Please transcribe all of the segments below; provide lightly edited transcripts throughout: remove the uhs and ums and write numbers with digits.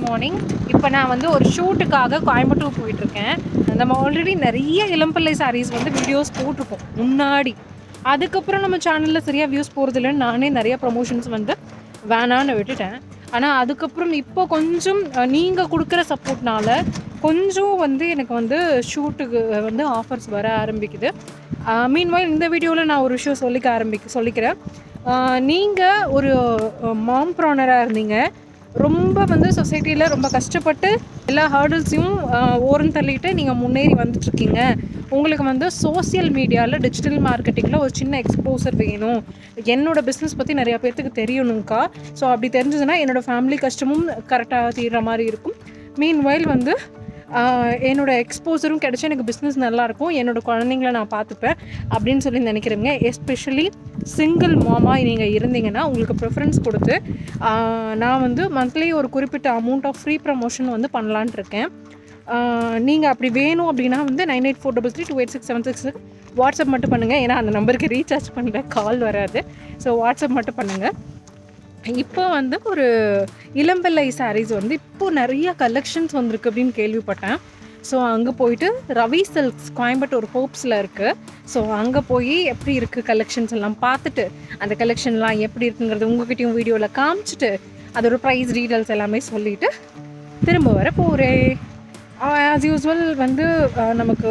Morning. இப்போ நான் வந்து ஒரு ஷூட்டுக்காக கோயம்புத்தூர் போயிட்டுருக்கேன். நம்ம ஆல்ரெடி நிறைய இளம்பிள்ளை சாரீஸ் வந்து வீடியோஸ் போட்டிருக்கோம் முன்னாடி. அதுக்கப்புறம் நம்ம சேனலில் சரியாக வியூஸ் போகிறதில்லன்னு நானே நிறைய ப்ரமோஷன்ஸ் வந்து வேணான்னு விட்டுட்டேன். ஆனால் அதுக்கப்புறம் இப்போ கொஞ்சம் நீங்கள் கொடுக்குற சப்போர்ட்னால கொஞ்சம் வந்து எனக்கு வந்து ஷூட்டுக்கு வந்து ஆஃபர்ஸ் வர ஆரம்பிக்குது. மீன்வைல் இந்த வீடியோவில் நான் ஒரு விஷயம் சொல்லிக்கிறேன். நீங்கள் ஒரு மாம் ப்ரானராக இருந்தீங்க, ரொம்ப வந்து சொசைட்டியில் ரொம்ப கஷ்டப்பட்டு எல்லா ஹர்டில்ஸையும் ஓரம் தள்ளிட்டு நீங்கள் முன்னேறி வந்துட்டுருக்கீங்க. உங்களுக்கு வந்து சோசியல் மீடியாவில் டிஜிட்டல் மார்க்கெட்டிங்கில் ஒரு சின்ன எக்ஸ்போசர் வேணும், என்னோடய பிஸ்னஸ் பற்றி நிறையா பேர்த்துக்கு தெரியணுங்க்கா. ஸோ அப்படி தெரிஞ்சதுன்னா என்னோடய ஃபேமிலி கஷ்டமும் கரெக்டாக தீர்ற மாதிரி இருக்கும். மீன்வைல் வந்து என்னோடய எக்ஸ்போசரும் கிடச்சி எனக்கு பிஸ்னஸ் நல்லாயிருக்கும், என்னோடய குழந்தைங்கள நான் பார்த்துப்பேன் அப்படின்னு சொல்லி நினைக்கிறேங்க. எஸ்பெஷலி சிங்கிள் மாமாக நீங்கள் இருந்தீங்கன்னா உங்களுக்கு ப்ரிஃபரன்ஸ் கொடுத்து நான் வந்து மந்த்லி ஒரு குறிப்பிட்ட அமௌண்ட் ஆஃப் ஃப்ரீ ப்ரமோஷன் வந்து பண்ணலான்ட்டு இருக்கேன். நீங்கள் அப்படி வேணும் அப்படின்னா வந்து 9843328676 வாட்ஸ்அப் மட்டும் பண்ணுங்கள். ஏன்னா அந்த நம்பருக்கு ரீசார்ஜ் பண்ணல, கால் வராது. ஸோ வாட்ஸ்அப் மட்டும் பண்ணுங்கள். இப்போ வந்து ஒரு இளம்பிள்ளை சாரீஸ் வந்து இப்போது நிறைய கலெக்ஷன்ஸ் வந்திருக்கு அப்படின்னு கேள்விப்பட்டேன். ஸோ அங்கே போயிட்டு ரவி சில்க்ஸ் கோயம்புத்தூர் ஹோப்ஸில் இருக்குது. ஸோ அங்கே போய் எப்படி இருக்குது கலெக்ஷன்ஸ் எல்லாம் பார்த்துட்டு அந்த கலெக்ஷன்லாம் எப்படி இருக்குங்கிறது உங்கள்கிட்டையும் வீடியோவில் காமிச்சிட்டு அதோட ப்ரைஸ் டீட்டெயில்ஸ் எல்லாமே சொல்லிவிட்டு திரும்ப வர போகிறேன். ஆஸ் யூஸ்வல் வந்து நமக்கு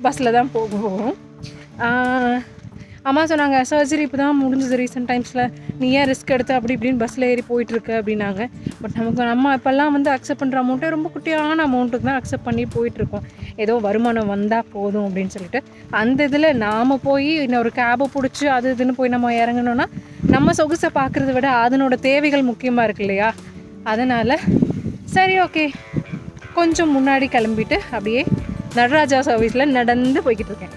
பஸ்ஸில் தான் போகும். அம்மா சொன்னாங்க, சர்ஜரி இப்போ தான் முடிஞ்சது ரீசெண்ட் டைம்ஸில், நீ ஏன் ரிஸ்க் எடுத்து அப்படி இப்படின்னு பஸ்ஸில் ஏறி போயிட்டுருக்கு அப்படின்னாங்க. பட் நம்ம இப்போல்லாம் வந்து அக்செப்ட் பண்ணுற அமௌண்ட்டே ரொம்ப குட்டியான அமௌண்ட்டுக்கு தான் அக்செப்ட் பண்ணி போயிட்டுருக்கோம். ஏதோ வருமானம் வந்தால் போதும் அப்படின்னு சொல்லிட்டு அந்த இதில் நாம் போய் இன்னொரு கேபை பிடிச்சி அது இதுன்னு போய் நம்ம இறங்கணுன்னா நம்ம சொகுசை பார்க்குறத விட அதனோட தேவைகள் முக்கியமாக இருக்கு இல்லையா? அதனால் சரி ஓகே, கொஞ்சம் முன்னாடி கிளம்பிட்டு அப்படியே நடராஜா சர்வீஸில் நடந்து போய்கிட்டு இருக்கேன்.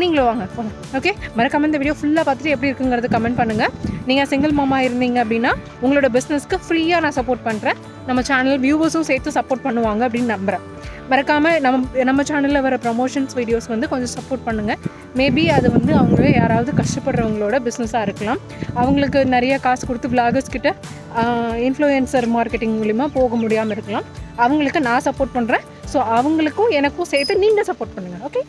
நீங்களும் வாங்க போங்க. ஓகே, மறக்காம இந்த வீடியோ ஃபுல்லாக பார்த்துட்டு எப்படி இருக்குங்கிறது கமெண்ட் பண்ணுங்கள். நீங்கள் சிங்கிள் மாமா இருந்தீங்க அப்படின்னா உங்களோட பிஸ்னஸ்க்கு ஃப்ரீயாக நான் சப்போர்ட் பண்ணுறேன். நம்ம சேனல் வியூவர்ஸும் சேர்த்து சப்போர்ட் பண்ணுவாங்க அப்படின்னு நம்புகிறேன். மறக்காமல் நம்ம சேனலில் வர ப்ரமோஷன்ஸ் வீடியோஸ் வந்து கொஞ்சம் சப்போர்ட் பண்ணுங்கள். மேபி அது வந்து அவங்க யாராவது கஷ்டப்படுறவங்களோட பிஸ்னஸாக இருக்கலாம். அவங்களுக்கு நிறைய காசு கொடுத்து விளாகர்ஸ் கிட்ட இன்ஃப்ளூயன்சர் மார்க்கெட்டிங் மூலிமா போக முடியாமல் இருக்கலாம். அவங்களுக்கு நான் சப்போர்ட் பண்ணுறேன். ஸோ அவங்களுக்கும் எனக்கும் சேர்த்து நீங்கள் சப்போர்ட் பண்ணுங்கள். ஓகே,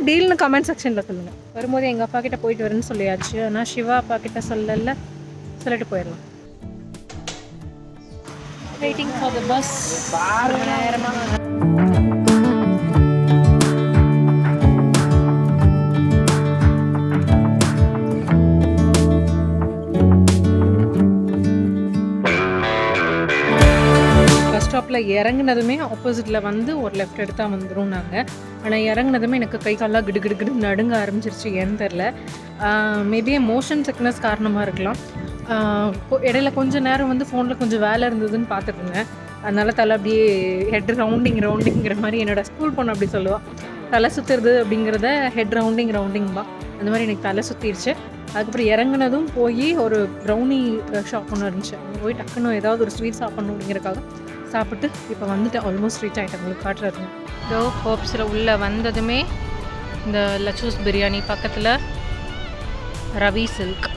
டீல்னு கமெண்ட் செக்ஷனில் சொல்லுங்கள். வரும்போது எங்கள் அப்பா கிட்டே போயிட்டு வரேன்னு சொல்லியாச்சு. ஆனால் சிவா அப்பா கிட்டே சொல்லிட்டு போயிடலாம். Waiting for the bus. நேரமாக ஸ்டாப்பில் இறங்குனதுமே ஆப்போசிட்டில் வந்து ஒரு லெஃப்ட் எடுத்தால் வந்துடும் நாங்கள். ஆனால் இறங்குனதுமே எனக்கு கை காலெலாம் கிடு நடுங்க ஆரம்பிச்சிருச்சு. ஏன்னு தெரில, மேபி மோஷன் சிக்னஸ் காரணமாக இருக்கலாம். இடையில கொஞ்சம் நேரம் வந்து ஃபோனில் கொஞ்சம் வேலை இருந்ததுன்னு பார்த்துட்டு இருந்தேன். அதனால் தலை அப்படியே ஹெட் ரவுண்டிங்கிற மாதிரி என்னோடய ஸ்கூல் பொண்ணு அப்படி சொல்லுவாள், தலை சுற்றுறது அப்படிங்கிறத ஹெட் ரவுண்டிங்பா. அந்த மாதிரி எனக்கு தலை சுற்றிடுச்சு. அதுக்கப்புறம் இறங்குனதும் போய் ஒரு ப்ரௌனி ஷாப் ஒன்று இருந்துச்சு, அங்கே போய் டக்குன்னு ஏதாவது ஒரு ஸ்வீட் சாப்பிட்ணும் அப்படிங்கிறக்காக சாப்பிட்டு இப்போ வந்துட்டு ஆல்மோஸ்ட் ரீச் ஆகிட்டேன். உங்களுக்கு காட்டுறது இதோ ஹோப்ஸில் உள்ளே வந்ததுமே இந்த லச்சூஸ் பிரியாணி பக்கத்தில் ரவி சில்க்.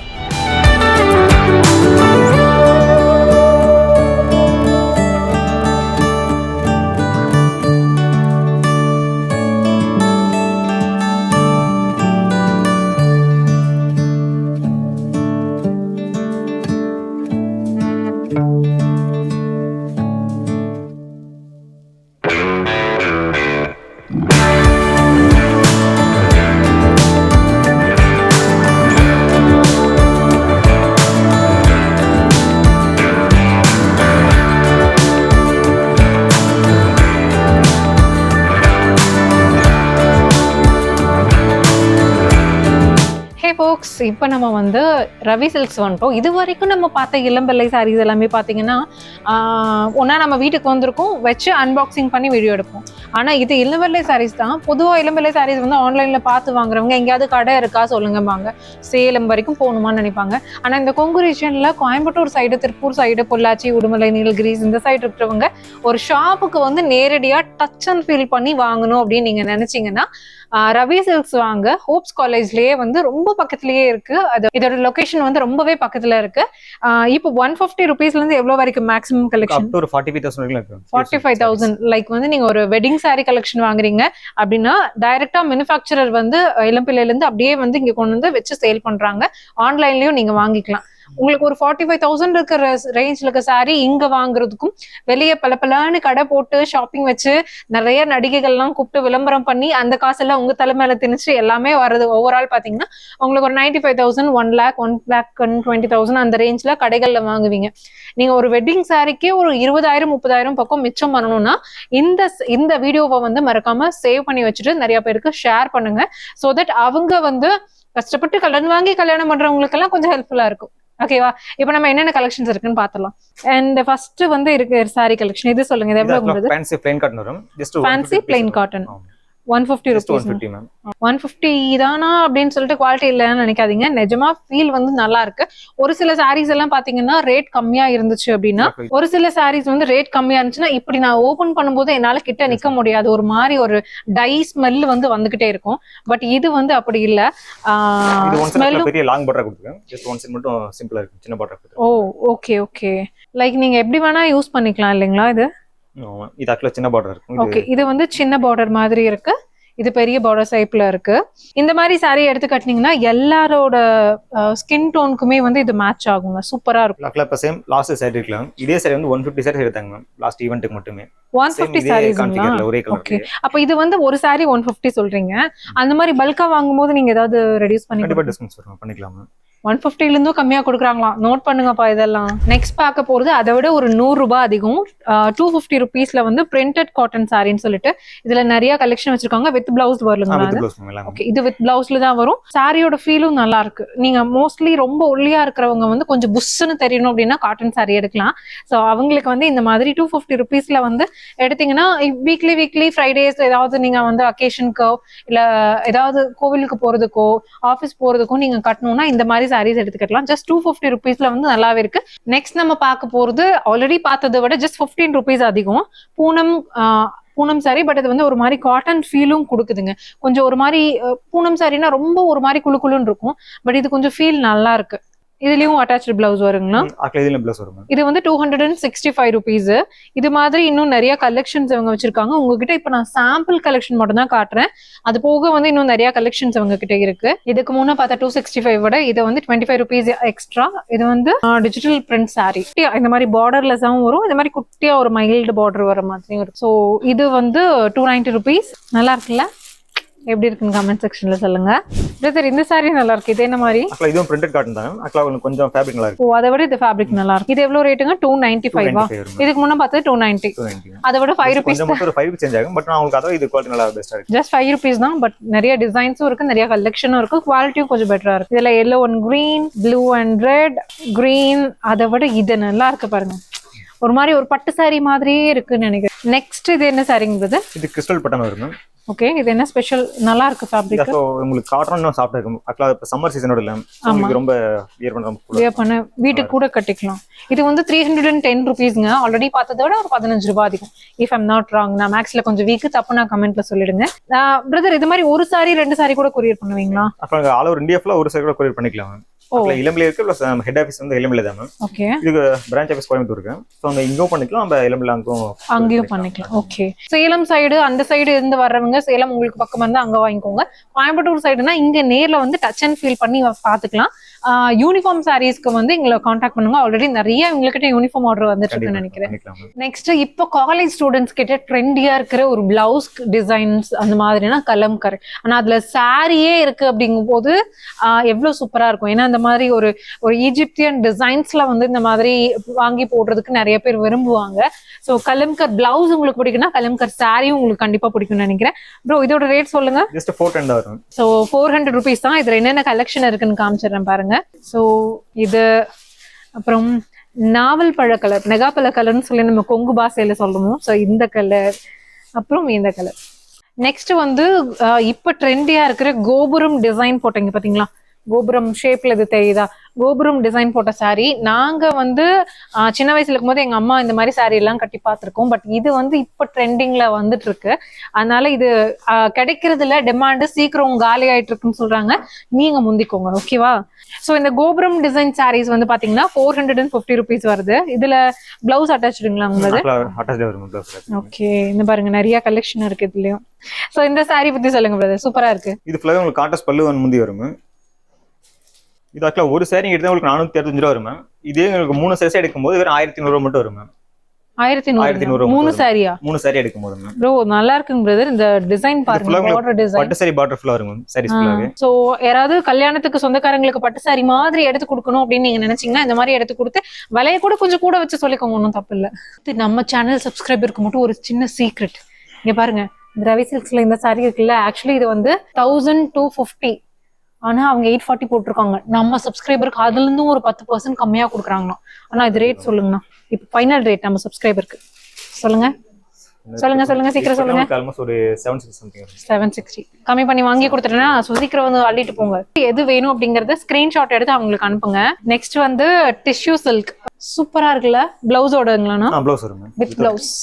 இப்போ நம்ம வந்து ரவி சில்க்ஸ் வந்துட்டோம். இது வரைக்கும் நம்ம பார்த்த இளம்பிள்ளை சாரீஸ் எல்லாமே பார்த்தீங்கன்னா ஒன்றா நம்ம வீட்டுக்கு வந்திருக்கோம், வச்சு அன்பாக்சிங் பண்ணி வீடியோ எடுப்போம். ஆனால் இது இளம்பிள்ளை சாரீஸ் தான். பொதுவாக இளம்பிள்ளை சாரீஸ் வந்து ஆன்லைனில் பார்த்து வாங்குறவங்க எங்கேயாவது கடை இருக்கா சொல்லுங்கம்பாங்க, சேலம் வரைக்கும் போகணுமான்னு நினைப்பாங்க. ஆனால் இந்த கொங்கு ரீஜனில் கோயம்புத்தூர் சைடு, திருப்பூர் சைடு, பொள்ளாச்சி, உடுமலை, நீலகிரிஸ் இந்த சைடு இருக்கிறவங்க ஒரு ஷாப்புக்கு வந்து நேரடியாக டச் அண்ட் ஃபீல் பண்ணி வாங்கணும் அப்படின்னு நீங்கள் நினச்சிங்கன்னா ரவி சில்க்ஸ் வாங்க. ஹோப்ஸ் காலேஜ்லயே வந்து ரொம்ப பக்கத்துலயே இருக்கு. அது இதோட லொகேஷன் வந்து ரொம்பவே பக்கத்துல இருக்கு. இப்போ 150 rupeesல இருந்து எவ்வளவு வரைக்கும் மேக்ஸிமம் கலெக்ஷன்? 45,000 இருக்கு. 45,000 லைக் வந்து நீங்க ஒரு வெட்டிங் சாரி கலெக்ஷன் வாங்குறீங்க அப்படின்னா டைரக்டா மேனுஃபேக்சரர் வந்து இளம்பிள்ளையில இருந்து அப்படியே வந்து இங்க கொண்டு வந்து வச்சு சேல் பண்றாங்க. ஆன்லைன்லயும் நீங்க வாங்கிக்கலாம். உங்களுக்கு ஒரு 45,000 இருக்கிற ரேஞ்ச்ல இருக்க சாரி இங்க வாங்குறதுக்கும் வெளியே பல கடை போட்டு ஷாப்பிங் வச்சு நிறைய நடிகைகள்லாம் கூப்பிட்டு விளம்பரம் பண்ணி அந்த காசெல்லாம் உங்க தலைமையில திணிச்சு எல்லாமே வர்றது ஓவரால் பாத்தீங்கன்னா உங்களுக்கு ஒரு 95,000, 1,20,000 அந்த ரேஞ்ச்ல கடைகள்ல வாங்குவீங்க. நீங்க ஒரு வெட்டிங் சாரிக்கே ஒரு 20,000 30,000 பக்கம் மிச்சம் பண்ணணும்னா இந்த வீடியோவை வந்து மறக்காம சேவ் பண்ணி வச்சுட்டு நிறைய பேருக்கு ஷேர் பண்ணுங்க. சோ தட் அவங்க வந்து கஷ்டப்பட்டு கடன் வாங்கி கல்யாணம் பண்றவங்களுக்கு எல்லாம் கொஞ்சம் ஹெல்ப்ஃபுல்லா இருக்கும். ஓகேவா? இப்போ நம்ம என்னென்ன கலெக்ஷன்ஸ் இருக்குன்னு பாத்துறலாம். அண்ட் ஃபர்ஸ்ட் வந்து இருக்கு சாரி கலெக்ஷன். இது சொல்லுங்க, இது எவ்வளவு? ஃபேன்சி plain cotton வரும். Just fancy plain cotton 150 rupees. 150 தானா அப்படின்னு சொல்லிட்டு குவாலிட்டி இல்லைன்னு நினைக்காதீங்க. நிஜமா ஃபீல் வந்து நல்லா இருக்கு. ஒரு சில சாரீஸ் எல்லாம் பாத்தீங்கன்னா ரேட் கம்மியா இருந்துச்சு அப்படின்னா, ஒரு சில சாரீஸ் வந்து ரேட் கம்மியா இருந்துச்சுன்னா இப்படி நான் ஓபன் பண்ணும்போது என்னால கிட்ட நிக்க முடியாது. ஒரு மாதிரி ஒரு டை ஸ்மெல் வந்து வந்துகிட்டே இருக்கும். பட் இது வந்து அப்படி இல்ல. ஸ்மெல் பெரிய லாங் பார்டர் கொடுத்துருக்கேன். ஜஸ்ட் ஒன் சைடு மட்டும் சிம்பிளா இருக்கு, சின்ன பார்டர் கொடுத்துருக்கேன். ஓ ஓகே ஓகே. லைக் நீங்க எப்படி வேணா யூஸ் பண்ணிக்கலாம் இல்லைங்களா? இது ஆக்சுவலா சின்ன பார்டர் இருக்கு. ஓகே, இது வந்து சின்ன பார்டர் மாதிரி இருக்கு. இது பெரிய பார்டர் டைப்ல இருக்கு. இந்த மாதிரி சாரி எடுத்து கட்டினீங்கன்னா எல்லாரோட ஸ்கின் டோனுக்குமே வந்து இது மேட்ச் ஆகுங்க. சூப்பரா இருக்கும். ஆக்சுவலா இப்ப சேம் லாஸ்ட் சாரி இருக்கலாம். இதே சாரி வந்து 150 சாரி எடுத்தாங்க மேம் லாஸ்ட் ஈவென்ட்க்கு மட்டுமே. 150 சாரீஸ்ங்களா? ஓகே, அப்ப இது வந்து ஒரு சாரி 150 சொல்றீங்க. அந்த மாதிரி பல்கா வாங்கும்போது நீங்க ஏதாவது ரெடியூஸ் பண்ணி கண்டிப்பா டிஸ்கவுண்ட் பண்ணிக்கலாம். 150ல இருந்தும் கம்மியா கொடுக்குறாங்களாம். நோட் பண்ணுங்கப்பா இதெல்லாம். நெக்ஸ்ட் பார்க்க போறது அதை விட ஒரு 100 ரூபாய் அதிகம். 250 rupeesல வந்து பிரிண்டட் காட்டன் சாரின்னு சொல்லிட்டு இதுல நிறைய கலெக்ஷன் வச்சிருக்காங்க. வித் பிளவுஸ் வருங்களா? ஓகே, இது வித் பிளவுஸ்ல தான் வரும். சாரியோட ஃபீலும் நல்லா இருக்கு. நீங்க மோஸ்ட்லி ரொம்ப ஒல்லியா இருக்கிறவங்க வந்து கொஞ்சம் புஷ்ஷுன்னு தெரியணும் அப்படின்னா காட்டன் சாரி எடுக்கலாம். ஸோ அவங்களுக்கு வந்து இந்த மாதிரி 250 rupeesல வந்து எடுத்தீங்கன்னா வீக்லி ஃப்ரைடேஸ் ஏதாவது நீங்க வந்து அக்கேஷனுக்கோ இல்ல ஏதாவது கோவிலுக்கு போறதுக்கோ ஆஃபீஸ் போறதுக்கோ நீங்க கட்டணும்னா இந்த மாதிரி சாரீஸ் எடுத்துக்கலாம். ஜஸ்ட் 250 rupeesல வந்து நல்லாவே இருக்கு. நெக்ஸ்ட் நம்ம பார்க்க போறது ஆல்ரெடி பார்த்ததை விட ஜஸ்ட் 15 rupees அதிகம். பூனம் சாரி. பட் அது வந்து ஒரு மாதிரி காட்டன் ஃபீலும் கொடுக்குதுங்க. கொஞ்சம் ஒரு மாதிரி பூனம் சாரினா ரொம்ப ஒரு மாதிரி குளுன்னு இருக்கும். பட் இது கொஞ்சம் ஃபீல் நல்லா இருக்கு. இதுலயும் அட்டாச்ட் பிளவுஸ் வருங்களா? இது வந்து 265 rupees. இது மாதிரி இன்னும் நிறைய கலெக்ஷன்ஸ் இவங்க வச்சிருக்காங்க. உங்ககிட்ட இப்ப நான் சாம்பிள் கலெக்ஷன் மட்டும் தான் காட்டுறேன். அது போக வந்து இன்னும் நிறைய கலெக்ஷன்ஸ் இவங்க கிட்ட இருக்கு. இதுக்கு முன்ன பார்த்தா 265 விட இது வந்து 25 rupees எக்ஸ்ட்ரா. இது வந்து டிஜிட்டல் பிரிண்ட் சாரி. இந்த மாதிரி பார்டர்லெஸ்ஸாவும் வரும். இந்த மாதிரி குட்டியா ஒரு மைல்டு பார்டர் வர மாதிரி வரும். ஸோ இது வந்து 290 rupees. நல்லா இருக்குல்ல? எப்படி இருக்குன்னு கமெண்ட் செக்ஷன்ல சொல்லுங்க. பிரதர், இந்த சாரி நல்லா இருக்கு. இது என்ன மாதிரி? இதுவும் பிரிண்டட் காட்டன் தான். அக்சுவலா கொஞ்சம் ஃபேப்ரிக் நல்லா இருக்கு. ஓ, அதை விட இது ஃபேப்ரிக் நல்லா இருக்கு. இது எவ்வளவு ரேட்டுங்க? 295 வா? இதுக்கு முன்ன பார்த்தது 290. அதை விட 5 rupees கொஞ்சம் மட்டும் ஒரு 5 சேஞ்ச் ஆகும். பட் உங்களுக்கு அத இது குவாலிட்டி நல்லா பெஸ்டா இருக்கு. ஜஸ்ட் 5 rupees தான். பட் நிறைய டிசைன்ஸும் இருக்கு, நிறைய கலெக்ஷனும் இருக்கு. குவாலிட்டியும் கொஞ்சம் பெட்டரா இருக்கு. இதுல yellow and green, blue and red, green. அதை விட இது நல்லா இருக்கு பாருங்க. ஒரு மாதிரி ஒரு பட்டு சாரி மாதிரியே இருக்குன்னு நினைக்கிறேன். நெக்ஸ்ட் இது என்ன சாரிங்கிறது? இது கிறிஸ்டல் பட்டன் வரும். ஓகே, இது என்ன ஸ்பெஷல்? நல்லா இருக்கு ஃபேப்ரிக். சோ உங்களுக்கு காட்டன் சாஃப்ட்டா இருக்கும். அக்லா இப்ப சம்மர் சீசனோட இல்ல உங்களுக்கு ரொம்ப வியர் பண்ண வீட்டுக்கு கூட கட்டிக்கலாம். இது வந்து 310 rupeesங்க. ஆல்ரெடி பார்த்ததை விட ஒரு 15 ரூபாய் அதிகம். If I'm not wrong. நான் மேக்ஸ்ல கொஞ்சம் வீக், தப்பு நான் கமெண்ட்ல சொல்லிடுங்க. பிரதர், இது மாதிரி ஒரு சாரி 2 சாரி கூட கொரியர் பண்ணுவீங்களா? அப்ப ஆல் ஓவர் இந்தியா ஃபுல்லா ஒரு சாரி கூட கொரியர் பண்ணிக்கலாம். இளம்பிள்ளை இருக்கு. பிளஸ் ஹெட் ஆஃபீஸ் வந்து இளம்பிள்ளை தான் மேம். ஓகே, இதுக்கு பிரான்ச் ஆஃபீஸ் கோயம்புத்தூர் இருக்கு. சோ அங்க இங்கோ பண்ணிக்கலாம், நம்ம இளம்பிள்ளை அங்கேயும் பண்ணிக்கலாம். ஓகே, சேலம் சைடு அந்த சைடு இருந்து வர்றவங்க சேலம் உங்களுக்கு பக்கமா இருந்தா அங்க வாங்கிக்கோங்க. கோயம்புத்தூர் சைடுனா இங்க நேர்ல வந்து டச் அண்ட் ஃபீல் பண்ணி பாத்துக்கலாம். யூனிஃபார்ம் சாரீஸ்க்கு வந்து எங்களை காண்டாக்ட் பண்ணுங்க. ஆல்ரெடி நிறைய உங்ககிட்ட யூனிஃபார்ம் ஆர்டர் வந்துட்டு இருக்குன்னு நினைக்கிறேன். நெக்ஸ்ட் இப்போ காலேஜ் ஸ்டூடெண்ட்ஸ் கிட்ட ட்ரெண்டியா இருக்கிற ஒரு பிளவுஸ் டிசைன்ஸ் அந்த மாதிரினா கலம்கரை. ஆனா அதுல சாரியே இருக்கு அப்படிங்கும் போது எவ்வளவு சூப்பரா இருக்கும். ஏன்னா இந்த மாதிரி ஒரு ஈஜிப்தியன் டிசைன்ஸ்ல வந்து இந்த மாதிரி வாங்கி போடுறதுக்கு நிறைய பேர் விரும்புவாங்க. ஸோ கலம்கர் பிளவுஸ் உங்களுக்கு பிடிக்கும்னா கலம்கர் சாரியும் உங்களுக்கு கண்டிப்பா பிடிக்கும்னு நினைக்கிறேன். ப்ரோ, இதோட ரேட் சொல்லுங்க. ஜஸ்ட் 410 வரும். ஸோ 400 rupees தான். இதுல என்னென்ன கலெக்ஷன் இருக்குன்னு காமிச்சிடுறேன் பாருங்க. ஸோ இது அப்புறம் நாவல் பழ கலர், நெகாப்பழ கலர்னு சொல்லி நம்ம கொங்கு பாசையில சொல்லுவோம். ஸோ இந்த கலர், அப்புறம் இந்த கலர். நெக்ஸ்ட் வந்து இப்ப ட்ரெண்டியா இருக்கிற கோபுரம் டிசைன் போட்டீங்க பாத்தீங்களா? கோபுரம் ஷேப்ல இது தெரியுதா, கோபுரம் டிசைன் போட்ட saree. நாங்க வந்து சின்ன வயசுல இருக்கும்போது எங்க அம்மா இந்த மாதிரி saree எல்லாம் கட்டி பார்த்திருக்கோம். பட் இது வந்து இப்ப ட்ரெண்டிங்ல வந்துட்டு இருக்கு. அதனால இது கிடைக்கிறதுல டிமாண்ட் சீக்கிரம் காலி ஆயிட்டு இருக்குன்னு சொல்றாங்க. நீங்க முந்திக்கோங்க, ஓகேவா? ஸோ இந்த கோபுரம் டிசைன் sarees வந்து பாத்தீங்கன்னா 450 rupees வருது. இதுல பிளவுஸ் அட்டாச்சுங்களா உங்களுக்கு? ஓகே, இந்த பாருங்க நிறைய கலெக்ஷன் இருக்கு இதுலயும். ஸோ இந்த saree பத்தி சொல்லுங்க பிரதர், சூப்பரா இருக்கு. இது ஃபுல்லாவே உங்களுக்கு கான்ட்ராஸ்ட் பல்லு முந்தி வரும். இது ஆக்சுவலா ஒரு saree எடுத்தா உங்களுக்கு 465 ரூபா வரும். இதே உங்களுக்கு 3 saree எடுக்கும்போது வெறும் 1100 ரூபா மட்டும் வரும். 1100 3 சாரியா? 3 saree எடுக்கும்போது ப்ரோ நல்லா இருக்குங்க பிரதர். இந்த டிசைன் பாருங்க, பார்டர் டிசைன் பட்டு saree பார்டர் ஃபுல்லா வரும் sarees ஃபுல்லாவே. சோ யாராவது கல்யாணத்துக்கு சொந்தக்காரங்களுக்கு பட்டு saree மாதிரி எடுத்து கொடுக்கணும் அப்படின்னு நீங்க நினைச்சீங்கன்னா இந்த மாதிரி எடுத்து கொடுத்து விலையை கூட கொஞ்சம் கூட வச்சு சொல்லிக்கோங்க, ஒன்றும் தப்பு இல்லை. நம்ம சேனல் சப்ஸ்கிரைபருக்கு மட்டும் ஒரு சின்ன சீக்ரெட். இங்க பாருங்க, இந்த ரவி சில்க்ஸ்ல இந்த saree இருக்குல்ல, ஆக்சுவலி இது வந்து 1250. ஆனா அவங்க 840 போட்டிருக்காங்க. நம்ம சப்ஸ்கிரைபருக்கு அதுல இருந்தும் ஒரு 10% கம்மியா கொடுக்குறாங்களாம். ஆனா இது ரேட் சொல்லுங்கண்ணா, இப்ப ஃபைனல் ரேட் நம்ம சப்ஸ்கிரைபருக்கு சொல்லுங்க. சொல்லுங்க சீக்கிரம் சொல்லுங்க. ஆல்மோஸ்ட் ஒரு 760 சம்திங். 760 கம்மி பண்ணி வாங்கி கொடுத்துட்டேன்னா சீக்கிரம் வந்து அள்ளிட்டு போங்க. எது வேணும் அப்படிங்கறத ஸ்கிரீன்ஷாட் எடுத்து அவங்களுக்கு அனுப்புங்க. நெக்ஸ்ட் வந்து டிஷ்யூ சில்க் சூப்பரா இருக்குல்ல, பிளவுஸோடங்களா? பிளவுஸ் வரும் வித் பிளவுஸ்.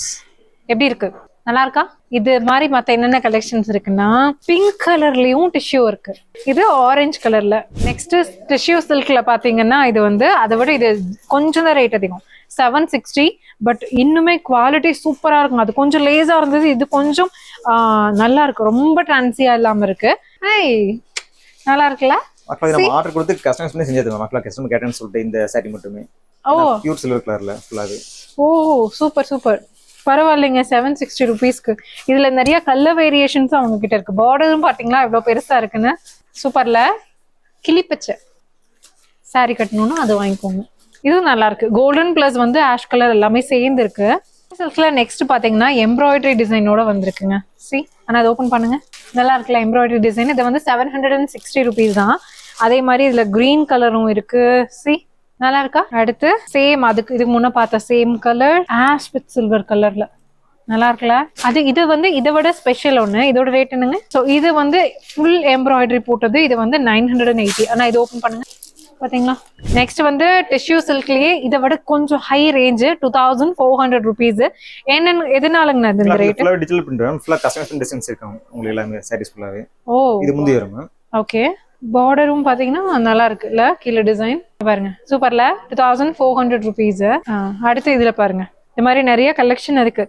எப்படி இருக்கு, நல்லா இருக்கா? இது மாதிரி மத்த என்னென்ன கலெக்ஷன்ஸ் இருக்குன்னா பிங்க் கலர்லயும் டிஷ்யூ இருக்கு, இது ஆரஞ்சு கலர்ல. நெக்ஸ்ட் டிஷ்யூ சில்க்ல பாத்தீங்கன்னா இது வந்து அதை விட இது கொஞ்சம் தான் ரேட் அதிகம், 760. பட் இன்னுமே குவாலிட்டி சூப்பரா இருக்கும். அது கொஞ்சம் லேசா இருந்தது, இது கொஞ்சம் நல்லா இருக்கு, ரொம்ப டிரான்சியா இல்லாம இருக்கு. நல்லா இருக்குல்ல? நம்ம ஆர்டர் கொடுத்து கஸ்டமைஸ் பண்ணி செஞ்சது மக்களா, கஸ்டமர் கேட்டேன்னு சொல்லிட்டு இந்த saree மட்டுமே பியூர் சில்வர் கலர்ல ஃபுல்லாவே. ஓ சூப்பர் சூப்பர், பரவாயில்லைங்க. 760 rupeesக்கு இதுல நிறைய கலர் வேரியேஷன்ஸ் அவங்க கிட்ட இருக்கு. பார்டரும் பாத்தீங்களா எவ்வளவு பெருசா இருக்குன்னு. சூப்பர்ல. கிளிப்பச்சை saree கட்டணும்னா அது வாங்கிக்கோங்க, இதுவும் நல்லா இருக்கு. கோல்டன் பிளஸ் வந்து ஆஷ் கலர் எல்லாமே சேர்ந்து இருக்கு. சில்க்ல நெக்ஸ்ட் பாத்தீங்கன்னா எம்ப்ராய்டரி டிசைனோட வந்திருக்குங்க. ஆனா அதை ஓபன் பண்ணுங்க, நல்லா இருக்குல்ல எம்ப்ராய்டரி டிசைன். இது வந்து 760 rupees தான். அதே மாதிரி இதுல கிரீன் கலரும் இருக்கு. நல்லா இருக்கா? அடுத்து சேம் அதுக்கு இதுக்கு முன்ன பார்த்த same colour ash with silver கலர்ல நல்லா இருக்குல்ல? இது வந்து இதை விட ஸ்பெஷல் ஒண்ணு. இதோட ரேட் என்னங்க? ஸோ இது வந்து ஃபுல் எம்ப்ராய்டரி போட்டது, இது வந்து 980. ஆனா இது ஓபன் பண்ணுங்க பாத்தீங்களா. நெக்ஸ்ட் வந்து டிஷ்யூ சில்க்லயே இதை விட கொஞ்சம் ஹை ரேஞ்ச் 2400 rupees. என்னன்னு எதனாலங்க இந்த ரேட்? டிஜிட்டல் பிரிண்ட் ஃபுல்லா கஸ்டமைஸ் டிசைன்ஸ் இருக்கும் உங்களுக்கு எல்லாமே sarees ஃபுல்லாவே. ஓ இது முந்தி வரும். ஓகே, பார்டரும் பாத்தீங்கன்னா நல்லா இருக்குல்ல, கீழே டிசைன் பாருங்க சூப்பர்ல. 2400 rupees. அடுத்து இதுல பாருங்க இந்த மாதிரி நிறைய கலெக்ஷன் இருக்கு.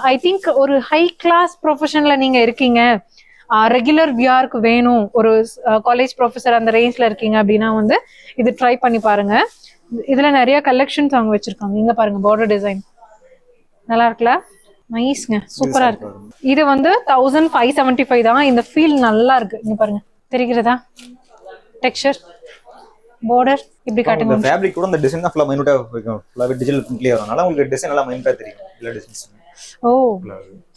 ஐ திங்க் ஒரு ஹை கிளாஸ் ப்ரொஃபஷன்ல நீங்க இருக்கீங்க, ரெகுலர் வியர்க்கு வேணும், ஒரு காலேஜ் ப்ரொஃபஸர் அந்த ரேஞ்ச்ல இருக்கீங்க அப்படின்னா வந்து இது ட்ரை பண்ணி பாருங்க. இதுல நிறைய கலெக்ஷன்ஸ் அவங்க வச்சிருக்காங்க. இங்க பாருங்க பார்டர் டிசைன் நல்லா இருக்குல்ல, நைஸ்ங்க, சூப்பரா இருக்கு. இது வந்து 1575 தான். இந்த ஃபீல் நல்லா இருக்கு. இங்க பாருங்க தெரிகிறதா டெக்ஸ்சர், பார்டர் இப்படி காட்டுங்க. இந்த ஃபேப்ரிக் கூட அந்த டிசைன் தான் ஃபுல்லா மைனூட்டா இருக்கும், ஃபுல்லாவே டிஜிட்டல் பிரிண்ட்லயே வரனால உங்களுக்கு டிசைன் எல்லாம் மைனூட்டா தெரியும் எல்லா டிசைன்ஸ். ஓ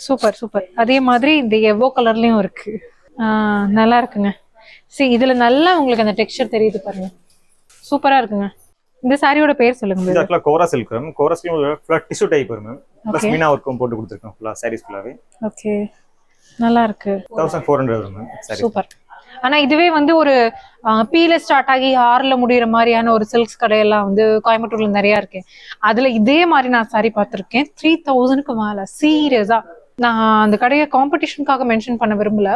சூப்பர் சூப்பர். அதே மாதிரி இந்த எவ்வோ கலர்லயும் இருக்கு, நல்லா இருக்குங்க. இதுல நல்லா உங்களுக்கு அந்த டெக்ஸ்சர் தெரியுது பாருங்க, சூப்பரா இருக்குங்க. இந்த சாரியோட பேர் சொல்லுங்க. இது ஆக்சுவலா கோரா சில்க். கோராஸ்லயும் ஃபுல்லா டிஷ்யூ டைப் வரும், ப்ளஸ் மீனா வர்க்கும் போட்டு கொடுத்திருக்கோம் ஃபுல்லா sarees ஃபுல்லாவே. ஓகே, நல்லா இருக்கு. 1400 வரும் சாரி. சூப்பர். ஆனா இதுவே வந்து ஒரு பீல ஸ்டார்ட் ஆகி ஆறுல முடிகிற மாதிரியான ஒரு சில்க்ஸ் கடையெல்லாம் வந்து கோயம்புத்தூர்ல நிறைய இருக்கு. அதுல இதே மாதிரி நான் சாரி பார்த்திருக்கேன் 3000க்கு மேல. சீரியஸா நான் அந்த கடையை காம்படிஷனுக்காக மென்ஷன் பண்ண விரும்பல.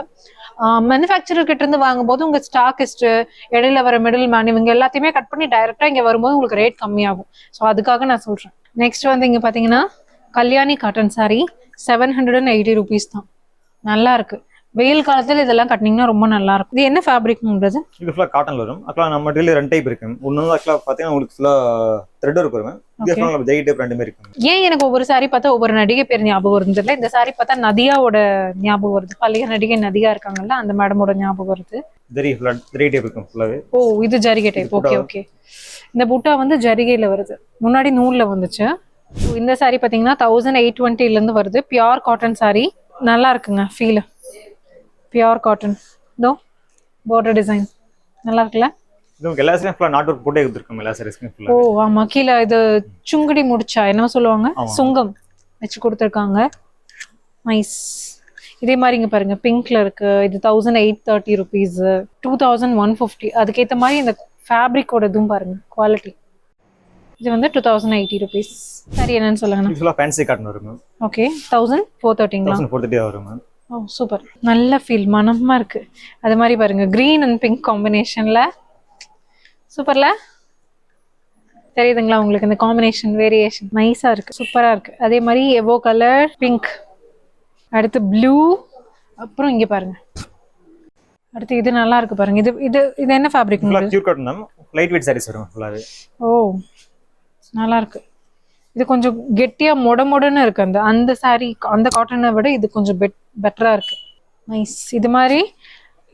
மேனுஃபேக்சரர் கிட்ட இருந்து வாங்கும்போது உங்க ஸ்டாக்கிஸ்ட், இடையில வர மிடில் மேன் இவங்க எல்லாத்தையுமே கட் பண்ணி டைரக்டா இங்க வரும்போது உங்களுக்கு ரேட் கம்மியாகும். ஸோ அதுக்காக நான் சொல்றேன். நெக்ஸ்ட் வந்து இங்க பாத்தீங்கன்னா கல்யாணி காட்டன் சாரி 780 rupees தான். நல்லா இருக்கு. வெயில் காலத்துல இதெல்லாம் கட்டினீங்கன்னா ரொம்ப நல்லா இருக்கும். இது என்ன ஃபேப்ரிக்ன்றது? இது ஃபுல்லா காட்டன்ல வரும். அக்லா நம்ம மெட்டீரியல் ரெண்டு டைப் இருக்கு. ஒன்னு அக்லா பாத்தீங்கன்னா உங்களுக்கு ஃபுல்லா த்ரெட் ஒர்க் வரும். இது ஃபுல்லா ஜெய் டைப் ரெண்டுமே இருக்கு. ஏன் எனக்கு ஒவ்வொரு சாரி பார்த்தா ஒவ்வொரு நடிகை பேர் ஞாபகம் வருது இல்ல, இந்த சாரி பார்த்தா நதியாவோட ஞாபகம் வருது. பழைய நடிகை நதியா இருக்காங்கல்ல, அந்த மேடமோட ஞாபகம் வருது. ஜரி ஃபுல்லா ஜரி டைப் இருக்கு ஃபுல்லாவே. ஓ இது ஜரிகை டைப். Okay okay. இந்த புட்டா வந்து ஜரிகையில வருது, முன்னாடி நூல்ல வந்துச்சு. இந்த சாரி பாத்தீங்கன்னா 1820 இருந்து வருது. பியூர் காட்டன் சாரி, நல்லா இருக்குங்க ஃபீல். Pure cotton. தோ பார்டர் டிசைன் நல்லா இருக்குல்ல. இது எல்லா சாரியும் ஃபுல்லா நாட் ஒர்க் போட்டே கொடுத்திருக்கோம் எல்லா சாரீஸ்க்கும் ஃபுல்லா. ஓ ஆமா, கீழ இது சுங்குடி முடிச்சா என்ன சொல்லுவாங்க, சுங்கம் வச்சு கொடுத்திருக்காங்க. நைஸ். இதே மாதிரி இங்கே பாருங்கள் பிங்க்ல இருக்கு. இது 1830 ருபீஸ், 2150. அதுக்கேற்ற மாதிரி இந்த ஃபேப்ரிக்கோட இதுவும் பாருங்க குவாலிட்டி. இது வந்து 2080 ருபீஸ். சரி, என்னன்னு சொல்லுங்கண்ணா. ஃபுல்லாக ஃபேன்சி காட்டன் வரும் மேம். ஓகே, 1430ங்களா? 1430 வரும் மேம். ஓ சூப்பர், நல்ல ஃபீல், மனமாக இருக்கு. அது மாதிரி பாருங்க க்ரீன் அண்ட் பிங்க் காம்பினேஷன்ல சூப்பர்ல தெரியுதுங்களா உங்களுக்கு? இந்த காம்பினேஷன் வேரியேஷன் நைஸா இருக்கு, சூப்பரா இருக்கு. அதே மாதிரி எவோ கலர் பிங்க், அடுத்து ப்ளூ, அப்புறம் இங்க பாருங்க அடுத்து இது நல்லா இருக்கு பாருங்க. இது இது இது என்ன fabric? Pure cotton ma'am. Light weight sarees வரும் ஃபுல்லாவே. ஓ நல்லா இருக்கு. இது கொஞ்சம் கெட்டியா மொடன்னு இருக்கு. அந்த சாரி அந்த காட்டனை விட இது கொஞ்சம் பெட்டரா இருக்கு. நைஸ். இது மாதிரி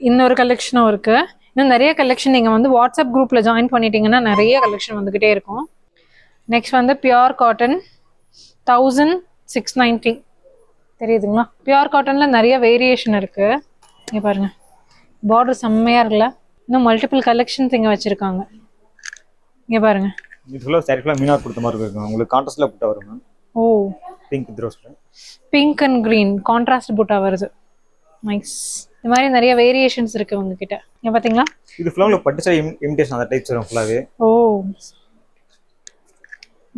இன்னொரு கலெக்ஷனும் இருக்கு. இன்னும் நிறைய கலெக்ஷன் நீங்கள் வந்து வாட்ஸ்அப் குரூப்பில் ஜாயின் பண்ணிட்டீங்கன்னா நிறைய கலெக்ஷன் வந்துக்கிட்டே இருக்கும். நெக்ஸ்ட் வந்து பியோர் காட்டன் 1690 தெரியுதுங்களா? பியோர் காட்டனில் நிறைய வேரியேஷன் இருக்குது. இங்கே பாருங்கள், பார்டர் செம்மையாக இருக்குல்ல. இன்னும் மல்டிபிள் கலெக்ஷன்ஸ் இங்கே வச்சுருக்காங்க. இங்கே பாருங்கள், இது ஃபுல்லாக சாரி ஃபுல்லாக மீனார் கொடுத்த மாதிரி இருக்கும். உங்களுக்கு கான்ட்ராஸ்ட்டில் புட்டா வரும். ஓ பிங்க் த்ரோஸ்ல பிங்க் அண்ட் க்ரீன் கான்ட்ராஸ்ட் புட்டா வருது. நைஸ். இந்த மாதிரி நிறைய வேரியேஷன்ஸ் இருக்கு உங்ககிட்ட. இங்க பாத்தீங்களா? இது ஃபுல்லால பட்டு சாரி இமிடேஷன் அந்த டைப்ஸ் வரும் ஃபுல்லாவே. ஓ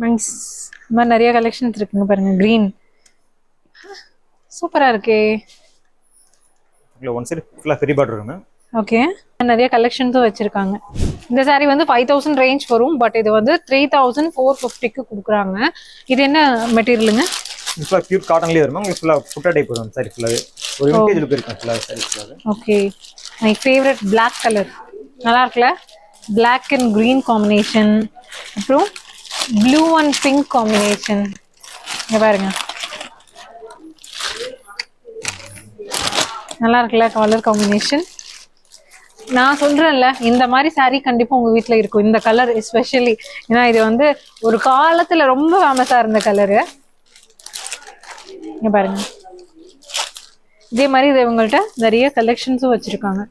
நைஸ். இந்த மாதிரி நிறைய கலெக்ஷன்ஸ் இருக்குங்க பாருங்க. கிரீன் சூப்பரா இருக்கே. இதுல ஒன் சைடு ஃபுல்லா ஃபெரி பார்டர் வரும். ஓகே, நிறைய கலெக்ஷன்ஸும் வச்சிருக்காங்க. இந்த சாரி வந்து 5000 ரேஞ்ச் வரும். பட் இது வந்து 3450க்கு கொடுக்குறாங்க. இது என்ன மெட்டீரியலுங்க? இது ஃபுல்லா பியூர் காட்டன்லயே வரும். உங்களுக்கு ஃபுல்லா புட்டா டைப் வரும் சாரி ஃபுல்லாவே. ஒரு விண்டேஜ் லுக் இருக்கும் ஃபுல்லா சாரி ஃபுல்லாவே. Okay, my favourite Black colour. நல்லா இருக்குல்ல? Black and green காம்பினேஷன், அப்புறம் ப்ளூ அண்ட் பிங்க் காம்பினேஷன். இங்க பாருங்க, நல்லா இருக்குல்ல கலர் காம்பினேஷன். நான் சொல்றேன்ல, இந்த மாதிரி சாரி கண்டிப்பா உங்க வீட்டுல இருக்கும். இந்த கலர் எஸ்பெஷலி, ஏன்னா இது வந்து ஒரு காலத்துல ரொம்ப ஃபேமஸா இருந்த கலரு. இங்க பாருங்க, இதே மாதிரி இது இவங்கள்ட்ட நிறைய கலெக்ஷன்ஸும் வச்சிருக்காங்க.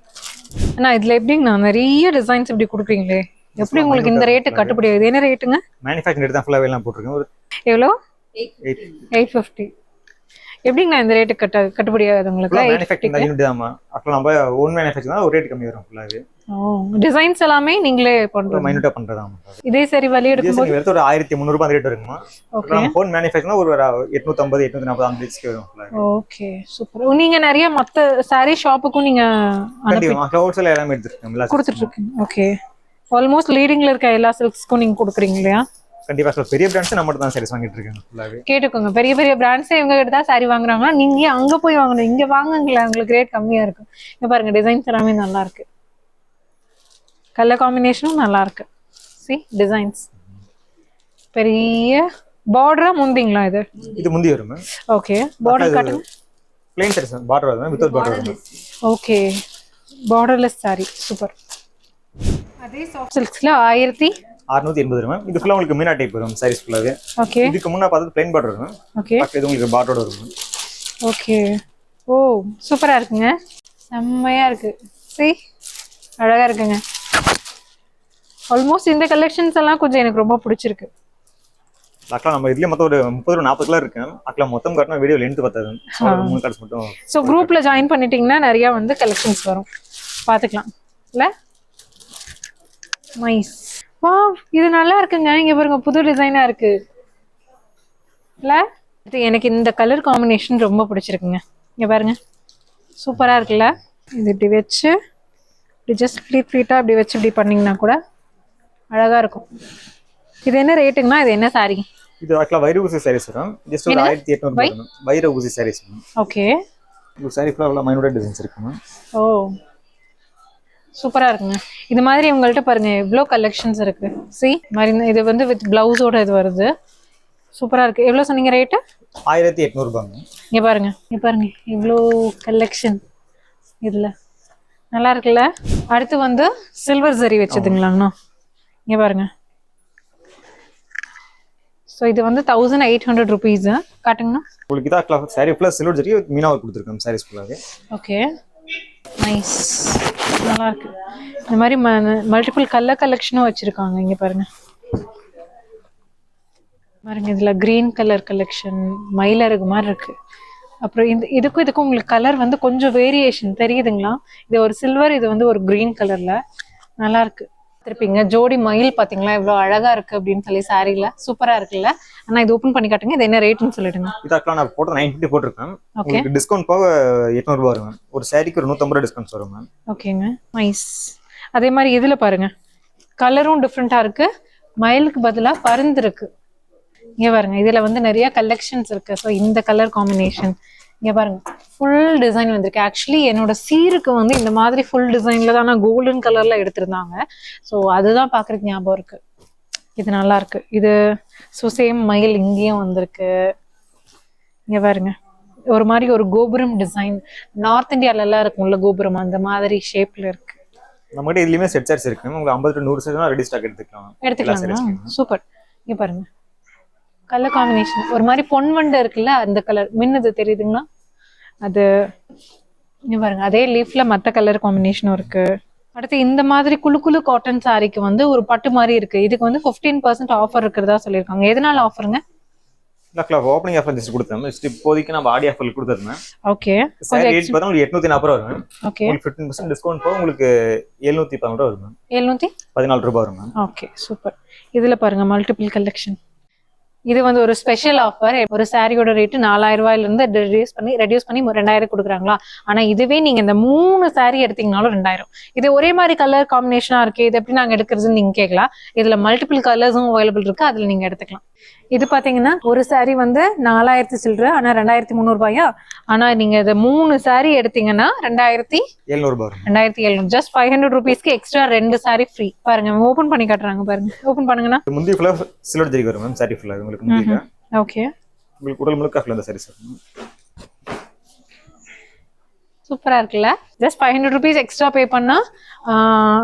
ஆனா இதுல எப்படிங்கண்ணா நிறைய டிசைன்ஸ் இப்படி கொடுக்குறீங்களே, எப்படி உங்களுக்கு இந்த ரேட்டு கட்டுப்படி ஆகுது? என்ன ரேட்டுங்க? மேனுஃபேக்சரிங் ரேட் தான் ஃபுல்லாவே எல்லாம் போட்டுருக்கேன். எவ்வளோ? 850. எப்படிங்கண்ணா இந்த ரேட்டு கட்டுப்படி ஆகுது உங்களுக்கு? மேனுஃபேக்சரிங் தான் யூனிட் தான்மா. அப்ப நம்ம ஓன் மேனுஃபேக்சரிங் தான் ஒரு ரேட் கம்மி வரும் ஃபுல்லாவே. டிசைன்ஸ் எல்லாமே நீங்களே பண்றோம்? மைனூட்டா பண்றதாம். இதே சரி வலி எடுக்கும்போது ஒரு 1300 ரூபாய் ரேட் இருக்குமா. நம்ம ஓன் மேனுஃபேக்சரிங் ஒரு 850 840 அந்த ரேட்ஸ்க்கு வரும் ஃபுல்லாவே. Okay super. நீங்க நிறைய மத்த சாரி ஷாப்புக்கும் நீங்க ஹோல்சேல் எல்லாமே எடுத்துட்டு கொடுத்துட்டு இருக்கீங்க. ஓகே, ஆல்மோஸ்ட் லீடிங்ல இருக்க எல்லா சில்க்ஸ்க்கும் நீங்க கொடுக்குறீங்க இல்லையா? கண்டிப்பா சார். பெரிய பிராண்ட்ஸ் நம்ம தான் சாரீஸ் வாங்கிட்டு இருக்காங்க ஃபுல்லாவே. கேட்டுக்கோங்க, பெரிய பெரிய பிராண்ட்ஸே இவங்க கிட்ட தான் சாரி வாங்குறாங்கன்னா நீங்க அங்க போய் வாங்கணும். இங்க வாங்குங்களேன், உங்களுக்கு ரேட் கம்மியா இருக்கும். இங்க பாருங்க, டிசைன்ஸ் எல்லாமே நல்லா இருக்கு, கலர் காம்பினேஷனும் நல்லா இருக்கு. C designs. பெரிய பார்டரா முந்திங்களா? இது முந்தி வரும். ஓகே, பார்டர் காட்டுங்க. ப்ளைன் சாரீஸ் பார்டர் வரும், வித்அவுட் பார்டர் வரும். Okay, borderless sorry super. அதே சாஃப்ட் சில்க்ஸ்ல 1680 வரும். இது ஃபுல்லா உங்களுக்கு மீனா டைப் வரும் சாரீஸ் ஃபுல்லாவே. ஓகே, இதுக்கு முன்ன பார்த்தது ப்ளைன் பார்டர் வரும். ஓகே, இது உங்களுக்கு பார்டரோட வரும். ஓகே. ஓ சூப்பரா இருக்குங்க, செம்மையா இருக்கு. சி அழகா இருக்குங்க. ஆல்மோஸ்ட் இந்த கலெக்ஷன்ஸ் எல்லாம் கொஞ்சம் எனக்கு ரொம்ப பிடிச்சிருக்கு. அக்கா நம்ம இதுல மொத்தம் ஒரு 30 40 கலர் இருக்கு. அக்கா மொத்தம் காட்டினா வீடியோ லென்த் பத்தாது. 3 கலர்ஸ் மட்டும். சோ குரூப்ல ஜாயின் பண்ணிட்டீங்கன்னா நிறைய வந்து கலெக்ஷன்ஸ் வரும், பாத்துக்கலாம் இல்ல? நைஸ். வாவ், இது நல்லா இருக்குங்க. இங்க பாருங்க, புது டிசைனா இருக்கு இல்ல? எனக்கு இந்த கலர் காம்பினேஷன் ரொம்ப பிடிச்சிருக்குங்க. இங்க பாருங்க, சூப்பரா இருக்குல்ல? இது இப்படி வச்சு இப்படி ஜஸ்ட் ஃப்ளீட்டா இப்படி வச்சு இப்படி பண்ணீங்கன்னா கூட அழகா இருக்கும். இது என்ன ரேட்டுங்கண்ணா? இது என்ன சாரி? இது ஆக்சுவலா வைர ஊசி சாரீஸ் வரும். ஜஸ்ட் ஒரு 1800 வரும். வைர ஊசி சாரீஸ். ஓகே, இது சாரி ஃபுல்லா மைனூட்டா டிசைன்ஸ் இருக்குங்க. ஓ சூப்பரா இருக்குங்க. இது மாதிரி உங்கள்ட்ட பாருங்க எவ்வளோ கலெக்ஷன்ஸ் இருக்கு. சி மாதிரி இது வந்து வித் பிளவுஸோட இது வருது, சூப்பரா இருக்கு. எவ்வளோ சொன்னீங்க ரேட்டு? 1800 ரூபாங்க. இங்க பாருங்க, இங்க பாருங்க இவ்வளோ கலெக்ஷன் இதுல நல்லா இருக்குல்ல? அடுத்து வந்து சில்வர் ஜரி வச்சதுங்களாங்கண்ணா. இங்க பாருங்க. ஸோ இது வந்து 1800 ருபீஸ். காட்டுங்கண்ணா. உங்களுக்கு இதான் சாரி ஃபுல்லா சில்வர் ஜரி மீனா ஒர்க் கொடுத்துருக்கோம் சாரீஸ் ஃபுல்லாவே. ஓகே, நைஸ், நல்லா இருக்கு. இந்த மாதிரி மல்டிபிள் கலர் கலெக்ஷனும் வச்சிருக்காங்க. இங்க பாருங்க, பாருங்க இதுல கிரீன் கலர் கலெக்ஷன் மயிலருக்கு மாதிரி இருக்கு. அப்புறம் இதுக்கும் உங்களுக்கு கலர் வந்து கொஞ்சம் வேரியேஷன் தெரியுதுங்களா? இது ஒரு சில்வர், இது வந்து ஒரு கிரீன் கலர்ல நல்லா இருக்கு. திருப்பிங்க ஜோடி மயில் பாத்தீங்களா எவ்வளவு அழகா இருக்கு அப்படின்னு சொல்லி சாரீல சூப்பரா இருக்குல்ல. ஆனா இது ஓபன் பண்ணி காட்டுங்க. இது என்ன ரேட்னு சொல்லிடுங்க. இதாக்கலாம் நான் போட்டு 950 போட்டிருக்கேன். உங்களுக்கு டிஸ்கவுண்ட் போக 800 ரூபாய் வரும். ஒரு சாரிக்கு ஒரு 150 ரூபாய் டிஸ்கவுண்ட் வரும் மேம். ஓகேங்க, நைஸ். அதே மாதிரி இதுல பாருங்க கலரும் டிஃப்ரெண்டா இருக்கு. மயிலுக்கு பதிலா பருந்து இருக்கு. இங்க பாருங்க இதுல வந்து நிறைய கலெக்ஷன்ஸ் இருக்கு. ஸோ இந்த கலர் காம்பினேஷன் இங்க பாருங்க ஃபுல் டிசைன் வந்திருக்கு. ஆக்சுவலி என்னோட சீருக்கு வந்து இந்த மாதிரி ஃபுல் டிசைன்ல தான் நான் கோல்டன் கலர்ல எடுத்திருந்தாங்க. ஸோ அதுதான் பாக்குறதுக்கு ஞாபகம் இருக்கு. இது நல்லா இருக்கு. இது ஸோ சேம் மயில் இங்கேயும் வந்திருக்கு. இங்க பாருங்க ஒரு மாதிரி ஒரு கோபுரம் டிசைன், நார்த் இந்தியால எல்லாம் இருக்கும்ல கோபுரம், அந்த மாதிரி ஷேப்ல இருக்கு. நம்மகிட்ட இதுலயுமே செட் சார்ஜ் இருக்கு. உங்களுக்கு 50 to 100 செட் ரெடி ஸ்டாக் எடுத்துக்கலாம். சூப்பர். இங்க பாருங்க கலர் காம்பினேஷன் ஒரு மாதிரி பொன்வண்டு இருக்குல்ல, அந்த கலர் மின்னுது தெரியுதுங்களா? அது இங்க பாருங்க அதே லீஃப்ல மத்த கலர் காம்பினேஷனும் இருக்கு. அடுத்து இந்த மாதிரி குழு குழு காட்டன் சாரிக்கு வந்து ஒரு பட்டு மாதிரி இருக்கு. இதுக்கு வந்து 15% ஆஃபர் இருக்கிறதா சொல்லியிருக்காங்க. எதனால ஆஃபருங்க? ஓப்பனிங் ஆஃபர் ஜஸ்ட் கொடுத்தேன். இப்போதைக்கு நம்ம ஆடி ஆஃபர் கொடுத்துருந்தேன். ஓகே, ரேட் பார்த்தா உங்களுக்கு 840 ரூபாய் வரும். ஓகே, உங்களுக்கு 15% டிஸ்கவுண்ட் போக உங்களுக்கு 715 ரூபாய் வரும். 714 ரூபாய் வரும். Okay, super. இதுல பாருங்க மல்டிபிள் கலெக்ஷன். இது வந்து ஒரு ஸ்பெஷல் ஆஃபர். ஒரு சாரியோட ரேட்டு 4000 ரூபாயில இருந்து ரெடியூஸ் பண்ணி 2000 கொடுக்குறாங்களா. ஆனா இதுவே நீங்க இந்த 3 சாரி எடுத்தீங்கனாலும் 2000. இது ஒரே மாதிரி கலர் காம்பினேஷனா இருக்கு, இது எப்படி நாங்க எடுக்கிறதுன்னு நீங்க கேட்கலாம். இதுல மல்டிபிள் கலர்ஸும் அவைலபிள் இருக்கு, அதுல நீங்க எடுத்துக்கலாம். இது பாத்தீங்கன்னா ஒரு சாரி வந்து 4000 சில்லற, ஆனா 2300 ரூபாயா. ஆனா நீங்க இதை 3 சாரி எடுத்தீங்கன்னா 2700 ரூபாய். 2700 ஜஸ்ட் 500 ரூபீஸ்க்கு எக்ஸ்ட்ரா 2 சாரி ஃப்ரீ. பாருங்க ஓபன் பண்ணி காட்டுறாங்க பாருங்க. ஓபன் பண்ணுங்கன்னா முந்தி ஃபுல்லா சில்வர் ஜரி வரும் மேம். சாரி ஃபுல்லா உங்களுக்கு முந்தில. ஓகே, உங்களுக்கு உடல் முழுக்க ஃபுல்லா அந்த சாரி சார். சூப்பரா இருக்குல்ல. ஜஸ்ட் 500 ரூபீஸ் எக்ஸ்ட்ரா பே பண்ணா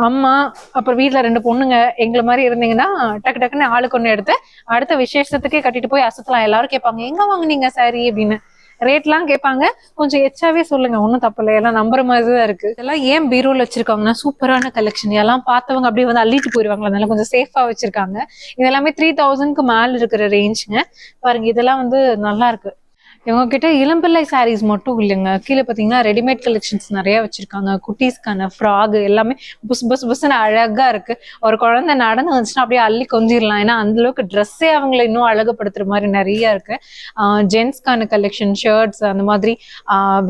அம்மா அப்புறம் வீட்டுல 2 பொண்ணுங்க எங்களை மாதிரி இருந்தீங்கன்னா டக்கு டக்குன்னு ஆளுக்கு ஒண்ணு எடுத்து அடுத்த விசேஷத்துக்கே கட்டிட்டு போய் அசத்தலாம். எல்லாரும் கேட்பாங்க எங்க வாங்குனீங்க சாரி அப்படின்னு, ரேட்லாம் கேட்பாங்க. கொஞ்சம் எச்சாவே சொல்லுங்க, ஒன்னும் தப்பு இல்லை. எல்லாம் நம்புற மாதிரிதான் இருக்கு. இதெல்லாம் ஏன் பீரோல வச்சிருக்காங்கன்னா சூப்பரான கலெக்ஷன். எல்லாம் பார்த்தவங்க அப்படியே வந்து அள்ளிட்டு போயிருவாங்களா, அதனால கொஞ்சம் சேஃபா வச்சிருக்காங்க. இதெல்லாமே 3000க்கு மேல இருக்கிற ரேஞ்சுங்க. பாருங்க இதெல்லாம் வந்து நல்லா இருக்கு. இவங்க கிட்ட இளம்பிள்ளை சாரீஸ் மட்டும் இல்லைங்க, கீழே பாத்தீங்கன்னா ரெடிமேட் கலெக்ஷன்ஸ் நிறைய வச்சிருக்காங்க. குட்டீஸ்க்கான ஃப்ராக் எல்லாமே புஸ்ன்னு அழகா இருக்கு. ஒரு குழந்தை நடந்து வந்துச்சுன்னா அப்படியே அள்ளி கொஞ்சிடலாம். ஏன்னா அந்த அளவுக்கு ட்ரெஸ்ஸே அவங்களை இன்னும் அழகுப்படுத்துற மாதிரி நிறைய இருக்கு. ஜென்ஸ்க்கான கலெக்ஷன், ஷர்ட்ஸ், அந்த மாதிரி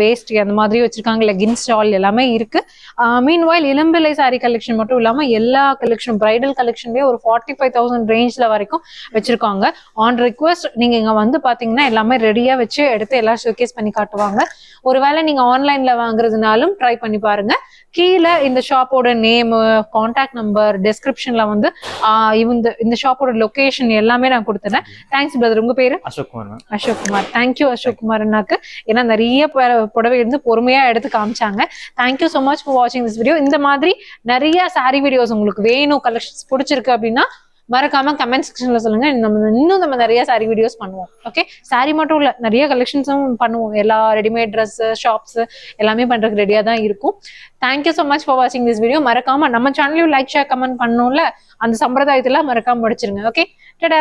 வேஸ்டி அந்த மாதிரி வச்சிருக்காங்க. லெகின்ஸ், ஸ்டால் எல்லாமே இருக்கு. மீன்வாயில் இளம்பிள்ளை சாரி கலெக்ஷன் மட்டும் இல்லாம எல்லா கலெக்ஷனும் பிரைடல் கலெக்ஷன்லயே ஒரு 45,000 ரேஞ்ச்ல வரைக்கும் வச்சிருக்காங்க. ஆன் ரிக்வெஸ்ட் நீங்க இங்க வந்து பாத்தீங்கன்னா எல்லாமே ரெடியா வச்சு எடுத்து எல்லாம் ஷோகேஸ் பண்ணி காட்டுவாங்க. ஒருவேளை நீங்க ஆன்லைன்ல வாங்குறதுனாலும் ட்ரை பண்ணி பாருங்க. கீழே இந்த ஷாப்போட நேம், கான்டாக்ட் நம்பர், டிஸ்கிரிப்ஷன்ல வந்து இந்த ஷாப்போட லொகேஷன் எல்லாமே நான் கொடுத்துறேன். Thanks brother. உங்க பேரு? அசோக்குமார். அசோக்குமார். தேங்க்யூ அசோக்குமார் அண்ணாக்கு. ஏன்னா நிறைய புடவை இருந்து பொறுமையா எடுத்து காமிச்சாங்க. Thank you so much for watching this video. இந்த மாதிரி நிறைய சாரி வீடியோஸ் உங்களுக்கு வேணும், கலெக்ஷன்ஸ் பிடிச்சிருக்கு அப்படின்னா மறக்காம கமெண்ட் செக்ஷன்ல சொல்லுங்க. நம்ம நிறைய சாரி வீடியோஸ் பண்ணுவோம். ஓகே, சாரி மட்டும் இல்ல, நிறைய கலெக்ஷன்ஸும் பண்ணுவோம். எல்லா ரெடிமேட் ட்ரெஸ் ஷாப்ஸ் எல்லாமே பண்றதுக்கு ரெடியா தான் இருக்கும். Thank you so much for watching this video. மறக்காம நம்ம சேனலையும் லைக், ஷேர், கமெண்ட் பண்ணணும்ல, அந்த சம்பிரதாயத்துல மறக்காம முடிச்சிருங்க. ஓகே, டடா.